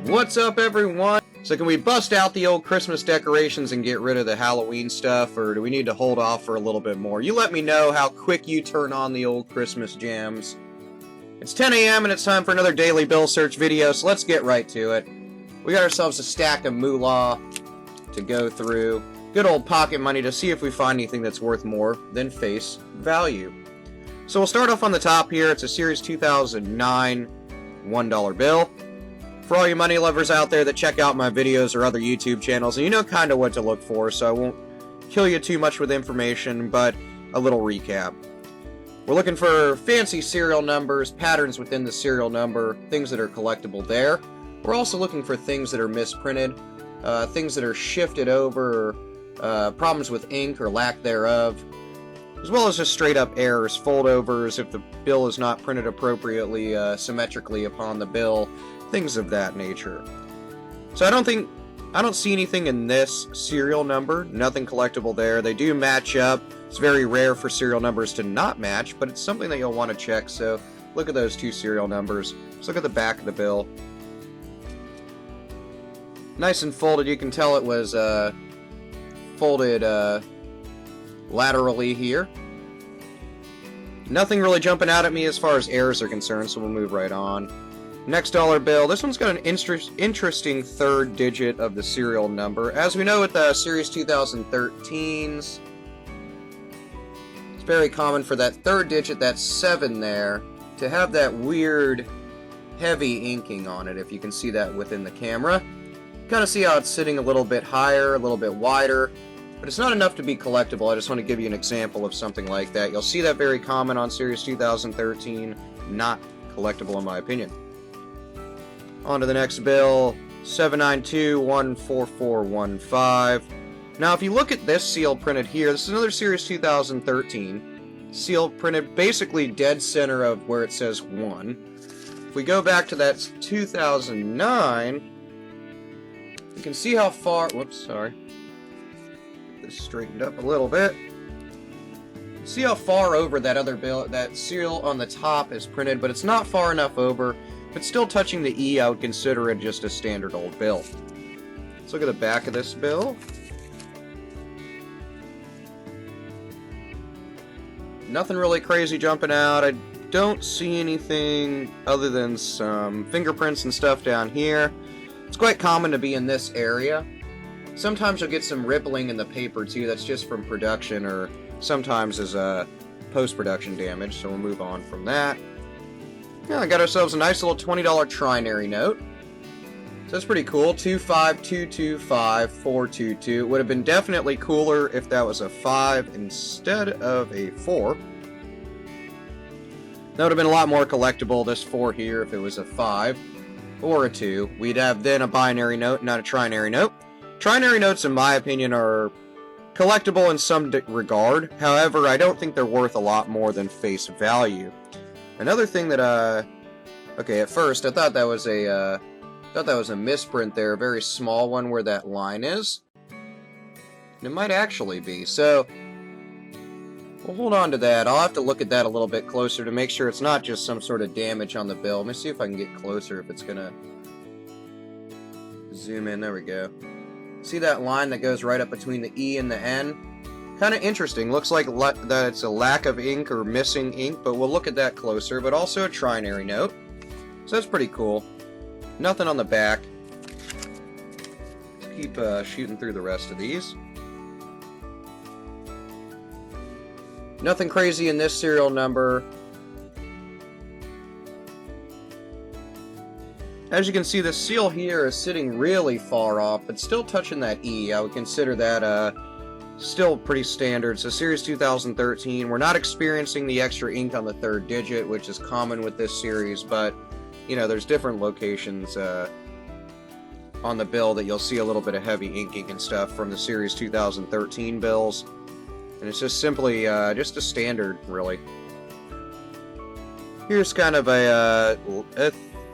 What's up, everyone? So can we bust out the old Christmas decorations and get rid of the Halloween stuff, or do we need to hold off for a little bit more? You let me know how quick you turn on the old Christmas jams. It's 10 a.m. and it's time for another daily bill search video, so let's get right to it. We got ourselves a stack of moolah to go through. Good old pocket money to see if we find anything that's worth more than face value. So we'll start off on the top here. It's a Series 2009 $1 bill. For all you money lovers out there that check out my videos or other YouTube channels, and you know kind of what to look for, so I won't kill you too much with information, but a little recap. We're looking for fancy serial numbers, patterns within the serial number, things that are collectible there. We're also looking for things that are misprinted, things that are shifted over, problems with ink or lack thereof, as well as just straight up errors, foldovers, if the bill is not printed appropriately, symmetrically upon the bill, things of that nature. So I don't see anything in this serial number, nothing collectible there. They do match up. It's very rare for serial numbers to not match, but it's something that you'll want to check. So look at those two serial numbers. Let's look at the back of the bill. Nice and folded. You can tell it was folded laterally here. Nothing really jumping out at me as far as errors are concerned, so we'll move right on. Next dollar bill. This one's got an interesting third digit of the serial number. As we know with the Series 2013s, it's very common for that third digit, that 7 there, to have that weird heavy inking on it, if you can see that within the camera. Kind of see how it's sitting a little bit higher, a little bit wider, but it's not enough to be collectible. I just want to give you an example of something like that. You'll see that very common on Series 2013, not collectible in my opinion. On to the next bill, 792-14415. Now, if you look at this seal printed here, this is another Series 2013. Seal printed basically dead center of where it says 1. If we go back to that 2009, you can see how far... Whoops, sorry. Get this straightened up a little bit. See how far over that other bill, that seal on the top is printed, but it's not far enough over. But still touching the E, I would consider it just a standard old bill. Let's look at the back of this bill. Nothing really crazy jumping out. I don't see anything other than some fingerprints and stuff down here. It's quite common to be in this area. Sometimes you'll get some rippling in the paper too. That's just from production, or sometimes as a post-production damage. So we'll move on from that. Yeah, I got ourselves a nice little $20 trinary note. So that's pretty cool. 25225-422. It would have been definitely cooler if that was a 5 instead of a 4. That would have been a lot more collectible, this 4 here, if it was a 5 or a 2. We'd have then a binary note, not a trinary note. Trinary notes, in my opinion, are collectible in some regard. However, I don't think they're worth a lot more than face value. Another thing that, okay, at first I thought that was a misprint there, a very small one where that line is. And it might actually be, so we'll hold on to that. I'll have to look at that a little bit closer to make sure it's not just some sort of damage on the bill. Let me see if I can get closer, if it's gonna zoom in. There we go. See that line that goes right up between the E and the N? Kind of interesting. Looks like that it's a lack of ink or missing ink, but we'll look at that closer. But also a trinary note. So that's pretty cool. Nothing on the back. Let's keep shooting through the rest of these. Nothing crazy in this serial number. As you can see, the seal here is sitting really far off, but still touching that E. I would consider that still pretty standard. So Series 2013, we're not experiencing the extra ink on the third digit, which is common with this series, but you know, there's different locations on the bill that you'll see a little bit of heavy inking and stuff from the Series 2013 bills, and it's just simply just a standard, really. Here's kind of a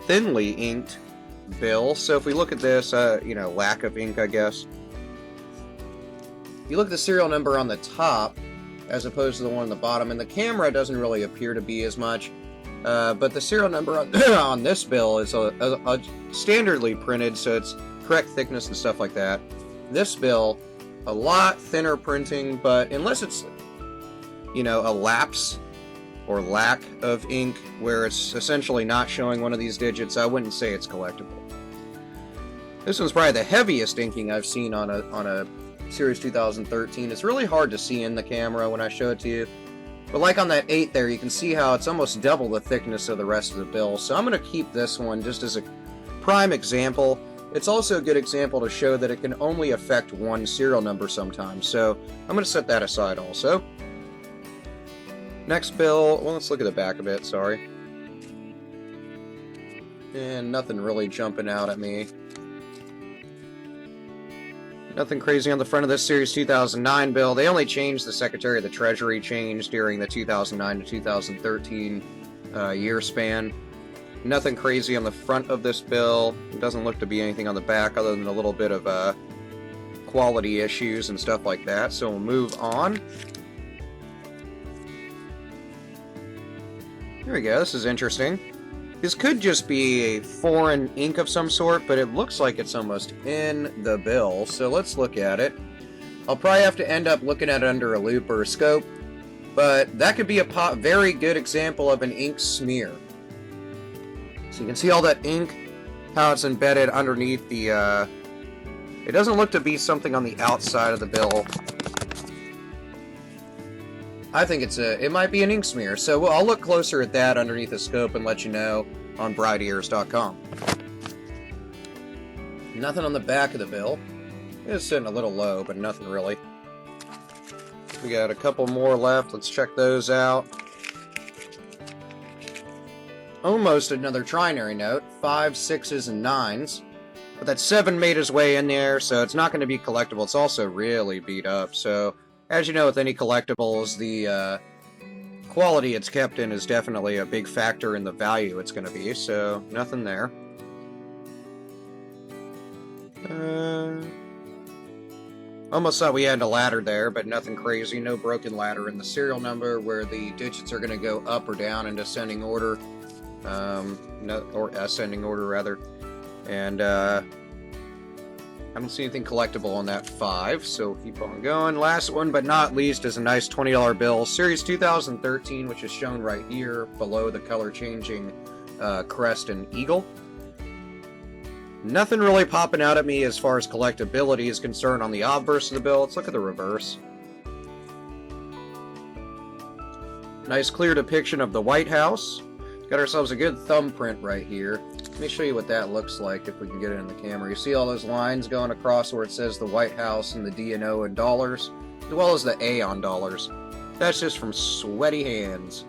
thinly inked bill. So if we look at this, you know, lack of ink, I guess. You look at the serial number on the top as opposed to the one on the bottom, and the camera doesn't really appear to be as much. But the serial number on, on this bill is a standardly printed, so it's correct thickness and stuff like that. This bill, a lot thinner printing, but unless it's, you know, a lapse or lack of ink where it's essentially not showing one of these digits, I wouldn't say it's collectible. This one's probably the heaviest inking I've seen on a Series 2013. It's really hard to see in the camera when I show it to you. But like on that 8 there, you can see how it's almost double the thickness of the rest of the bill. So I'm going to keep this one just as a prime example. It's also a good example to show that it can only affect one serial number sometimes. So I'm going to set that aside also. Next bill, well, let's look at the back of it, sorry. And nothing really jumping out at me. Nothing crazy on the front of this Series 2009 bill. They only changed the Secretary of the Treasury change during the 2009 to 2013 year span. Nothing crazy on the front of this bill. It doesn't look to be anything on the back other than a little bit of quality issues and stuff like that. So we'll move on. Here we go, this is interesting. This could just be a foreign ink of some sort, but it looks like it's almost in the bill, so let's look at it. I'll probably have to end up looking at it under a loop or a scope, but that could be a very good example of an ink smear. So you can see all that ink, how it's embedded underneath the, it doesn't look to be something on the outside of the bill. I think it might be an ink smear, so I'll look closer at that underneath the scope and let you know on brightears.com. Nothing on the back of the bill. It's sitting a little low, but nothing really. We got a couple more left. Let's check those out. Almost another trinary note. 5s, 6s, and 9s. But that 7 made his way in there, so it's not going to be collectible. It's also really beat up, so as you know with any collectibles, the quality it's kept in is definitely a big factor in the value it's going to be, so nothing there. Almost thought we had a ladder there, but nothing crazy. No broken ladder in the serial number where the digits are going to go up or down in descending order, or ascending order rather. And I don't see anything collectible on that 5, so we'll keep on going. Last one, but not least, is a nice $20 bill. Series 2013, which is shown right here below the color-changing crest and eagle. Nothing really popping out at me as far as collectability is concerned on the obverse of the bill. Let's look at the reverse. Nice clear depiction of the White House. Got ourselves a good thumbprint right here. Let me show you what that looks like if we can get it in the camera. You see all those lines going across where it says the White House and the D and O in dollars, as well as the A on dollars. That's just from sweaty hands.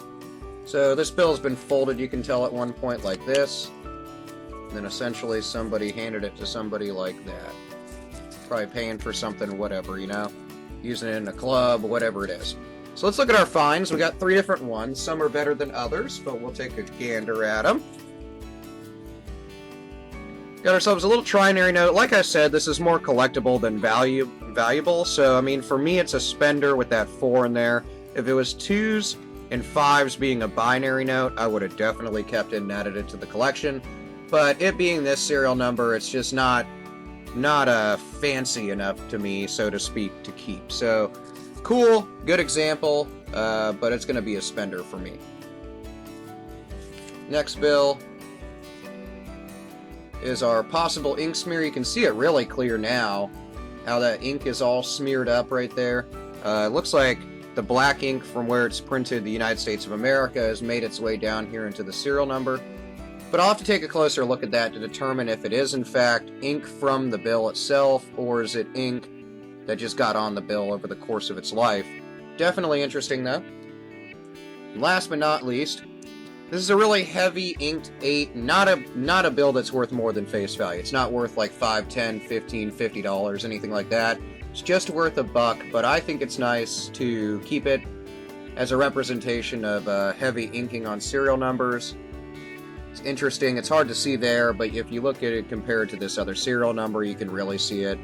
So this bill's been folded, you can tell, at one point like this. And then essentially somebody handed it to somebody like that. Probably paying for something, whatever, you know? Using it in a club, whatever it is. So let's look at our finds. We got 3 different ones. Some are better than others, but we'll take a gander at them. Got ourselves a little trinary note. Like I said, this is more collectible than valuable. So, I mean, for me, it's a spender with that 4 in there. If it was 2s and 5s being a binary note, I would have definitely kept it and added it to the collection. But it being this serial number, it's just not fancy enough to me, so to speak, to keep. So, cool, good example, but it's going to be a spender for me. Next bill is our possible ink smear. You can see it really clear now, how that ink is all smeared up right there. It looks like the black ink from where it's printed the United States of America has made its way down here into the serial number. But I'll have to take a closer look at that to determine if it is in fact ink from the bill itself, or is it ink that just got on the bill over the course of its life. Definitely interesting though. And last but not least, this is a really heavy inked 8, not a bill that's worth more than face value. It's not worth like $5, $10, $15, $50, anything like that. It's just worth $1, but I think it's nice to keep it as a representation of heavy inking on serial numbers. It's interesting. It's hard to see there, but if you look at it compared to this other serial number, you can really see it.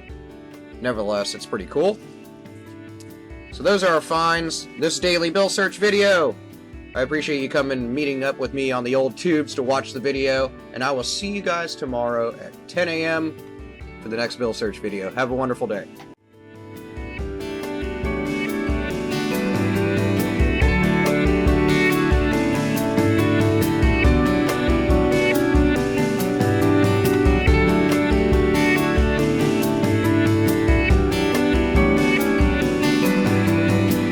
Nevertheless, it's pretty cool. So those are our finds. This daily bill search video. I appreciate you coming meeting up with me on the old tubes to watch the video, and I will see you guys tomorrow at 10 a.m. for the next Bill Search video. Have a wonderful day.